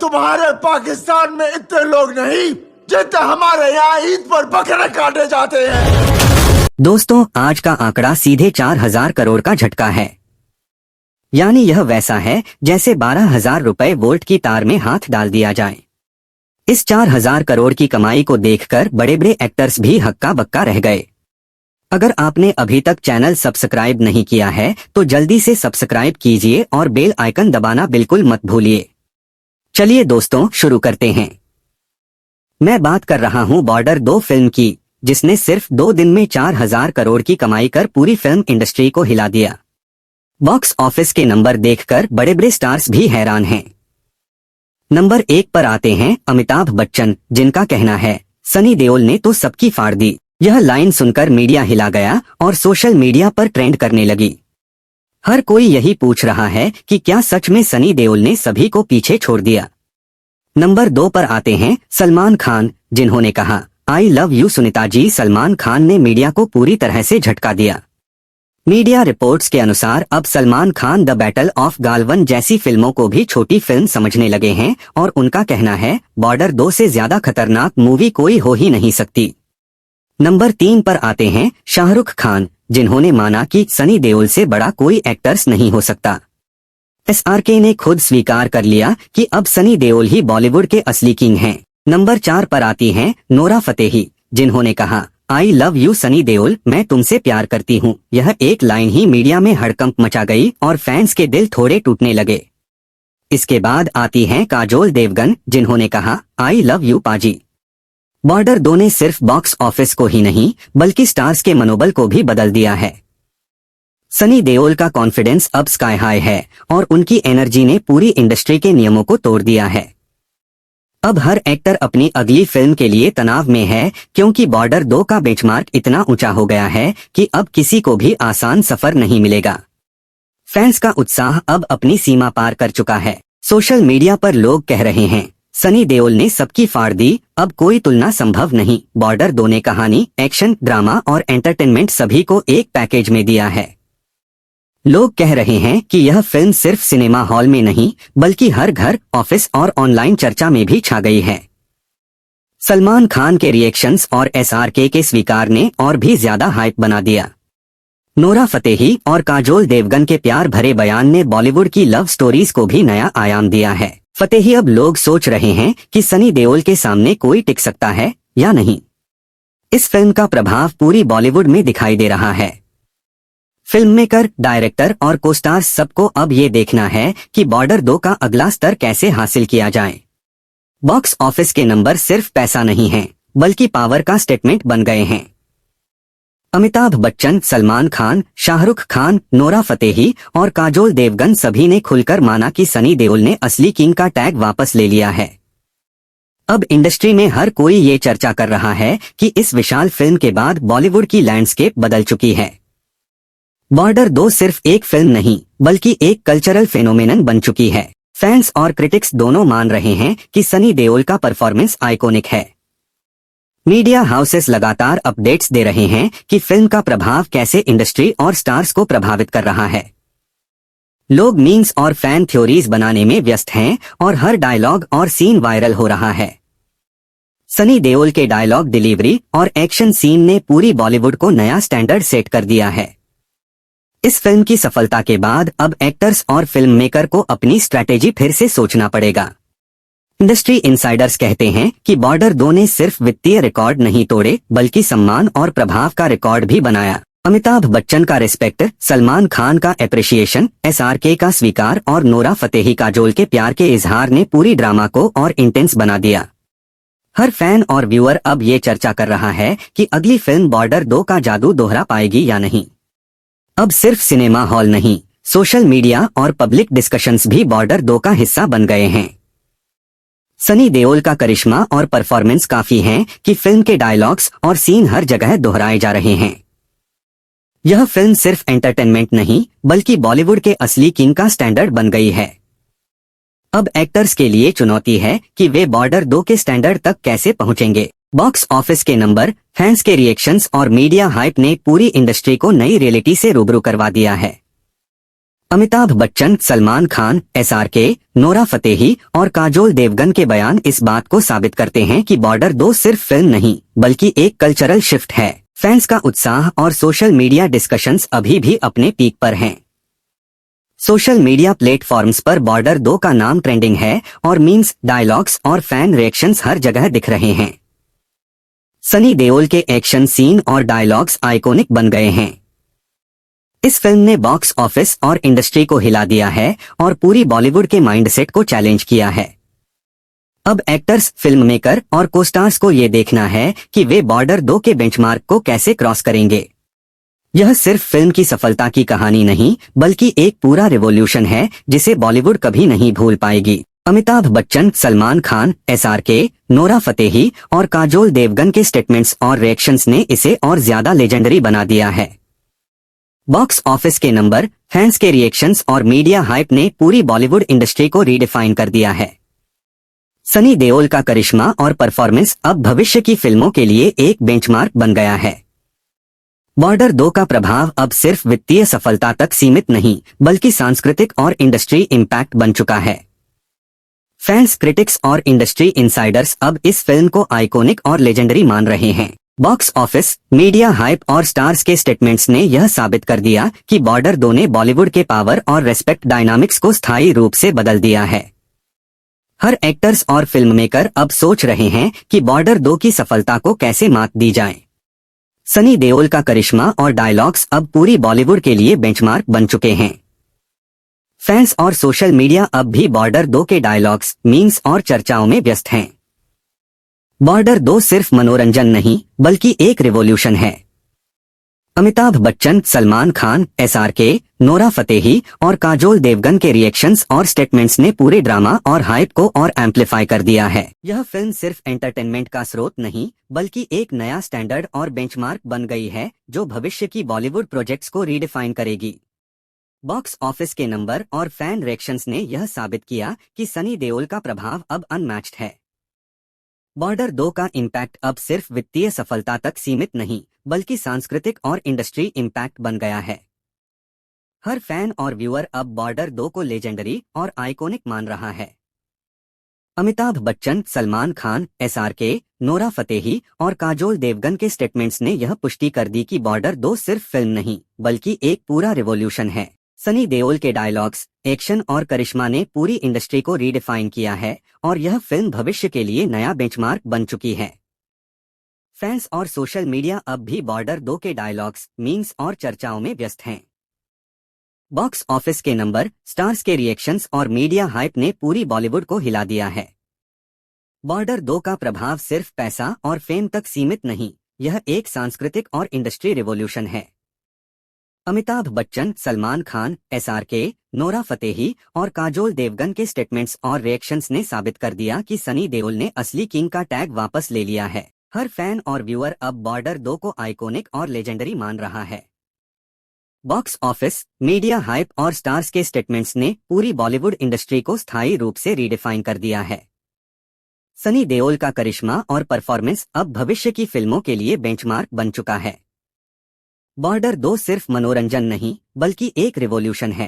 तुम्हारे पाकिस्तान में इतने लोग नहीं जितने हमारे यहाँ ईद पर बकरे काटे जाते हैं। दोस्तों, आज का आंकड़ा सीधे 4,000 करोड़ का झटका है। यानी यह वैसा है जैसे 12,000 रुपए वोल्ट की तार में हाथ डाल दिया जाए। इस 4,000 करोड़ की कमाई को देखकर बड़े बड़े एक्टर्स भी हक्का बक्का रह गए। अगर आपने अभी तक चैनल सब्सक्राइब नहीं किया है तो जल्दी से सब्सक्राइब कीजिए और बेल आइकन दबाना बिल्कुल मत भूलिए। चलिए दोस्तों, शुरू करते हैं। मैं बात कर रहा हूं बॉर्डर 2 फिल्म की, जिसने सिर्फ 2 दिन में 4,000 करोड़ की कमाई कर पूरी फिल्म इंडस्ट्री को हिला दिया। बॉक्स ऑफिस के नंबर देखकर बड़े बड़े स्टार्स भी हैरान हैं। नंबर 1 पर आते हैं अमिताभ बच्चन, जिनका कहना है सनी देओल ने तो सबकी फाड़ दी। यह लाइन सुनकर मीडिया हिला गया और सोशल मीडिया पर ट्रेंड करने लगी। हर कोई यही पूछ रहा है कि क्या सच में सनी देओल ने सभी को पीछे छोड़ दिया। नंबर 2 पर आते हैं सलमान खान, जिन्होंने कहा I love you Sunita ji. Salman Khan ने मीडिया को पूरी तरह से झटका दिया। मीडिया रिपोर्ट्स के अनुसार अब Salman Khan the battle of Galwan जैसी फिल्मों को भी छोटी फिल्म समझने लगे हैं और उनका कहना है बॉर्डर 2 से ज्यादा खतरनाक मूवी कोई हो ही नहीं सकती। नंबर 3 पर आते हैं शाहरुख खान, जिन्होंने माना कि सनी देओल से बड़ा कोई एक्टर्स नहीं हो सकता। एसआरके ने खुद स्वीकार कर लिया कि अब सनी देओल ही बॉलीवुड के असली किंग हैं। नंबर 4 पर आती हैं नोरा फतेही, जिन्होंने कहा I love you Sunny Deol, मैं तुमसे प्यार करती हूँ। यह एक लाइन ही मीडिया में हड़कंप मचा गई और फैंस के दिल थोड़े टूटने लगे। इसके बाद आती हैं काजोल देवगन, जिन्होंने कहा आई लव यू पाजी। बॉर्डर 2 ने सिर्फ बॉक्स ऑफिस को ही नहीं बल्कि स्टार्स के मनोबल को भी बदल दिया है। सनी देओल का कॉन्फिडेंस अब स्काई हाई है और उनकी एनर्जी ने पूरी इंडस्ट्री के नियमों को तोड़ दिया है। अब हर एक्टर अपनी अगली फिल्म के लिए तनाव में है, क्योंकि बॉर्डर 2 का बेंचमार्क इतना ऊंचा हो गया है कि अब किसी को भी आसान सफर नहीं मिलेगा। फैंस का उत्साह अब अपनी सीमा पार कर चुका है। सोशल मीडिया पर लोग कह रहे हैं सनी देओल ने सबकी फाड़ दी, अब कोई तुलना संभव नहीं। बॉर्डर 2 ने कहानी, एक्शन, ड्रामा और एंटरटेनमेंट सभी को एक पैकेज में दिया है। लोग कह रहे हैं कि यह फिल्म सिर्फ सिनेमा हॉल में नहीं बल्कि हर घर, ऑफिस और ऑनलाइन चर्चा में भी छा गई है। सलमान खान के रिएक्शंस और एसआरके के स्वीकार ने और भी ज्यादा हाइप बना दिया। नोरा फतेही और काजोल देवगन के प्यार भरे बयान ने बॉलीवुड की लव स्टोरीज को भी नया आयाम दिया है। फतेही अब लोग सोच रहे हैं कि सनी देओल के सामने कोई टिक सकता है या नहीं। इस फिल्म का प्रभाव पूरी बॉलीवुड में दिखाई दे रहा है। फिल्म मेकर, डायरेक्टर और कोस्टार्स सबको अब ये देखना है कि बॉर्डर 2 का अगला स्तर कैसे हासिल किया जाए। बॉक्स ऑफिस के नंबर सिर्फ पैसा नहीं है बल्कि पावर का स्टेटमेंट बन गए हैं। अमिताभ बच्चन, सलमान खान, शाहरुख खान, नोरा फतेही और काजोल देवगन सभी ने खुलकर माना कि सनी देओल ने असली किंग का टैग वापस ले लिया है। अब इंडस्ट्री में हर कोई ये चर्चा कर रहा है कि इस विशाल फिल्म के बाद बॉलीवुड की लैंडस्केप बदल चुकी है। बॉर्डर 2 सिर्फ एक फिल्म नहीं बल्कि एक कल्चरल फेनोमेनन बन चुकी है। फैंस और क्रिटिक्स दोनों मान रहे हैं कि सनी देओल का परफॉर्मेंस आइकॉनिक है। मीडिया हाउसेस लगातार अपडेट्स दे रहे हैं कि फिल्म का प्रभाव कैसे इंडस्ट्री और स्टार्स को प्रभावित कर रहा है। लोग मीम्स और फैन थ्योरीज बनाने में व्यस्त हैं और हर डायलॉग और सीन वायरल हो रहा है। सनी देओल के डायलॉग डिलीवरी और एक्शन सीन ने पूरी बॉलीवुड को नया स्टैंडर्ड सेट कर दिया है। इस फिल्म की सफलता के बाद अब एक्टर्स और फिल्म मेकर को अपनी स्ट्रैटेजी फिर से सोचना पड़ेगा। इंडस्ट्री इनसाइडर्स कहते हैं कि बॉर्डर 2 ने सिर्फ वित्तीय रिकॉर्ड नहीं तोड़े बल्कि सम्मान और प्रभाव का रिकॉर्ड भी बनाया। अमिताभ बच्चन का रिस्पेक्ट, सलमान खान का एप्रिशिएशन, एसआरके का स्वीकार और नोरा फतेही काजोल के प्यार के इजहार ने पूरी ड्रामा को और इंटेंस बना दिया। हर फैन और व्यूअर अब ये चर्चा कर रहा है कि अगली फिल्म बॉर्डर 2 का जादू दोहरा पाएगी या नहीं। अब सिर्फ सिनेमा हॉल नहीं, सोशल मीडिया और पब्लिक डिस्कशंस भी बॉर्डर 2 का हिस्सा बन गए हैं। सनी देओल का करिश्मा और परफॉर्मेंस काफी हैं कि फिल्म के डायलॉग्स और सीन हर जगह दोहराए जा रहे हैं। यह फिल्म सिर्फ एंटरटेनमेंट नहीं बल्कि बॉलीवुड के असली किंग का स्टैंडर्ड बन गई है। अब एक्टर्स के लिए चुनौती है कि वे बॉर्डर 2 के स्टैंडर्ड तक कैसे पहुंचेंगे। बॉक्स ऑफिस के नंबर, फैंस के रिएक्शंस और मीडिया हाइप ने पूरी इंडस्ट्री को नई रियलिटी से रूबरू करवा दिया है। Amitabh Bachchan, Salman Khan, SRK, Nora Fatehi और काजोल देवगन के बयान इस बात को साबित करते हैं कि बॉर्डर 2 सिर्फ फिल्म नहीं बल्कि एक कल्चरल शिफ्ट है। फैंस का उत्साह और सोशल मीडिया डिस्कशंस अभी भी अपने पीक पर हैं। सोशल मीडिया प्लेटफॉर्म्स पर बॉर्डर 2 का नाम ट्रेंडिंग है और मीम्स, डायलॉग्स और फैन रिएक्शंस हर जगह दिख रहे हैं। सनी देओल के एक्शन सीन और डायलॉग्स आइकॉनिक बन गए हैं। इस फिल्म ने बॉक्स ऑफिस और इंडस्ट्री को हिला दिया है और पूरी बॉलीवुड के माइंडसेट को चैलेंज किया है। अब एक्टर्स, फिल्म मेकर और कोस्टार्स को ये देखना है कि वे बॉर्डर 2 के बेंचमार्क को कैसे क्रॉस करेंगे। यह सिर्फ फिल्म की सफलता की कहानी नहीं बल्कि एक पूरा रिवॉल्यूशन है जिसे बॉलीवुड कभी नहीं भूल पाएगी। Amitabh Bachchan, Salman Khan, SRK, Nora Fatehi और काजोल देवगन के स्टेटमेंट्स और रिएक्शंस ने इसे और ज्यादा लेजेंडरी बना दिया है। बॉक्स ऑफिस के नंबर, फैंस के रिएक्शंस और मीडिया हाइप ने पूरी बॉलीवुड इंडस्ट्री को रीडिफाइन कर दिया है। सनी देओल का करिश्मा और परफॉर्मेंस अब भविष्य की फिल्मों के लिए एक बेंचमार्क बन गया है। बॉर्डर 2 का प्रभाव अब सिर्फ वित्तीय सफलता तक सीमित नहीं बल्कि सांस्कृतिक और इंडस्ट्री इम्पैक्ट बन चुका है। फैंस, क्रिटिक्स और इंडस्ट्री इनसाइडर्स अब इस फिल्म को आइकॉनिक और लेजेंडरी मान रहे हैं। बॉक्स ऑफिस, मीडिया हाइप और स्टार्स के स्टेटमेंट्स ने यह साबित कर दिया कि बॉर्डर 2 ने बॉलीवुड के पावर और रेस्पेक्ट डायनामिक्स को स्थायी रूप से बदल दिया है। हर एक्टर्स और फिल्म मेकर अब सोच रहे हैं कि बॉर्डर 2 की सफलता को कैसे मात दी जाए। सनी देओल का करिश्मा और डायलॉग्स अब पूरी बॉलीवुड के लिए बेंचमार्क बन चुके हैं। फैंस और सोशल मीडिया अब भी बॉर्डर 2 के डायलॉग्स, मीम्स और चर्चाओं में व्यस्त हैं। बॉर्डर 2 सिर्फ मनोरंजन नहीं बल्कि एक रिवॉल्यूशन है। Amitabh Bachchan, Salman Khan, SRK, Nora Fatehi और काजोल देवगन के रिएक्शंस और स्टेटमेंट्स ने पूरे ड्रामा और हाइप को और एम्पलीफाई कर दिया है। यह फिल्म सिर्फ एंटरटेनमेंट का स्रोत नहीं बल्कि एक नया स्टैंडर्ड और बेंचमार्क बन गई है जो भविष्य की बॉलीवुड प्रोजेक्ट्स को रीडिफाइन करेगी। बॉक्स ऑफिस के नंबर और फैन रिएक्शंस ने यह साबित किया कि सनी देओल का प्रभाव अब अनमैच्ड है। बॉर्डर 2 का इम्पैक्ट अब सिर्फ वित्तीय सफलता तक सीमित नहीं बल्कि सांस्कृतिक और इंडस्ट्री इम्पैक्ट बन गया है। हर फैन और व्यूअर अब बॉर्डर 2 को लेजेंडरी और आइकॉनिक मान रहा है। Amitabh Bachchan, Salman Khan, SRK, Nora Fatehi और काजोल देवगन के स्टेटमेंट्स ने यह पुष्टि कर दी कि बॉर्डर 2 सिर्फ फिल्म नहीं बल्कि एक पूरा रिवॉल्यूशन है। सनी देओल के डायलॉग्स, एक्शन और करिश्मा ने पूरी इंडस्ट्री को रीडिफाइन किया है और यह फिल्म भविष्य के लिए नया बेंचमार्क बन चुकी है। फैंस और सोशल मीडिया अब भी बॉर्डर 2 के डायलॉग्स, मीम्स और चर्चाओं में व्यस्त हैं। बॉक्स ऑफिस के नंबर, स्टार्स के रिएक्शंस और मीडिया हाइप ने पूरी बॉलीवुड को हिला दिया है। बॉर्डर 2 का प्रभाव सिर्फ पैसा और फेम तक सीमित नहीं, यह एक सांस्कृतिक और इंडस्ट्री रिवॉल्यूशन है। Amitabh Bachchan, Salman Khan, SRK, Nora Fatehi और काजोल देवगन के स्टेटमेंट्स और रिएक्शंस ने साबित कर दिया कि सनी देओल ने असली किंग का टैग वापस ले लिया है। हर फैन और व्यूअर अब बॉर्डर 2 को आइकॉनिक और लेजेंडरी मान रहा है। बॉक्स ऑफिस, मीडिया हाइप और स्टार्स के स्टेटमेंट्स ने पूरी बॉलीवुड इंडस्ट्री को स्थायी रूप से रीडिफाइन कर दिया है। सनी देओल का करिश्मा और परफॉर्मेंस अब भविष्य की फिल्मों के लिए बेंचमार्क बन चुका है। बॉर्डर 2 सिर्फ मनोरंजन नहीं बल्कि एक रिवॉल्यूशन है।